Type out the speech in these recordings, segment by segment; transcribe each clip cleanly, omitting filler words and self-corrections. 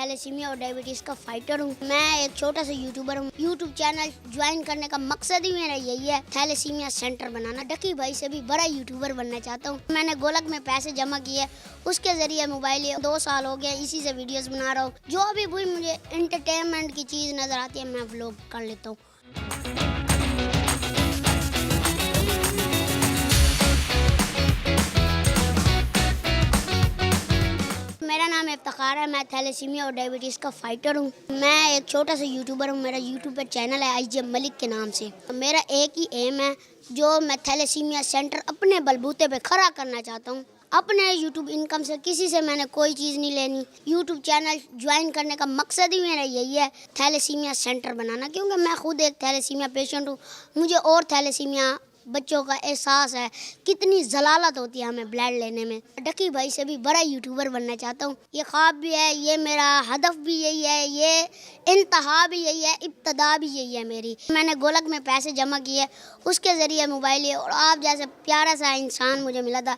Thalassaemia और diabetes का fighter हूँ। मैं एक छोटा सा यूट्यूबर हूँ। यूट्यूब चैनल ज्वाइन करने का मकसद ही मेरा यही है, थैलेसीमिया सेंटर बनाना। डकी भाई से भी बड़ा यूट्यूबर बनना चाहता हूँ। मैंने गोलक में पैसे जमा किए, उसके जरिए मोबाइल 2 साल हो गया, इसी से वीडियोस बना रहा हूँ। जो भी मुझे एंटरटेनमेंट की चीज़ नज़र आती है मैं व्लॉग कर लेता हूँ। मेरा नाम इफ्तिखार है। मैं थैलेसीमिया और डायबिटीज़ का फाइटर हूँ। मैं एक छोटा सा यूट्यूबर हूँ। मेरा यूट्यूब पर चैनल है IJ मलिक के नाम से। मेरा एक ही एम है, जो मैं थैलेसीमिया सेंटर अपने बलबूते पे खड़ा करना चाहता हूँ। अपने यूट्यूब इनकम से किसी से मैंने कोई चीज़ नहीं लेनी। यूट्यूब चैनल ज्वाइन करने का मकसद ही मेरा यही है, थैलेसीमिया सेंटर बनाना, क्योंकि मैं खुद एक थैलेसीमिया पेशेंट हूँ। मुझे और थैलेसीमिया बच्चों का एहसास है कितनी जलालत होती है हमें ब्लड लेने में। डकी भाई से भी बड़ा यूट्यूबर बनना चाहता हूँ। ये ख्वाब भी है, ये मेरा हदफ भी यही है, ये इंतहा भी यही है, इब्तदा भी यही है मेरी। मैंने गोलक में पैसे जमा किए, उसके ज़रिए मोबाइल लिए, और आप जैसे प्यारा सा इंसान मुझे मिला था।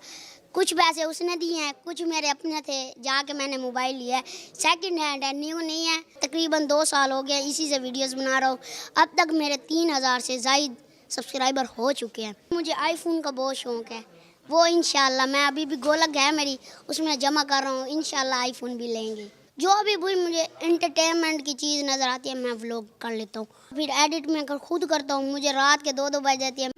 कुछ पैसे उसने दिए हैं, कुछ मेरे अपने थे, जाके मैंने मोबाइल लिया है। सेकंड हैंड है, न्यू नहीं है। तकरीबन 2 साल हो गए, इसी से वीडियोस बना रहा हूँ। अब तक मेरे 3000 से ज़ायद सब्सक्राइबर हो चुके हैं। मुझे आईफोन का बहुत शौक़ है, वो इंशाल्लाह मैं अभी भी गोलक है मेरी, उसमें जमा कर रहा हूँ। इंशाल्लाह आईफोन भी लेंगे। जो भी मुझे एंटरटेनमेंट की चीज़ नज़र आती है मैं व्लॉग कर लेता हूँ। फिर एडिट मैं खुद करता हूँ। मुझे रात के 2-2 बज जाती है।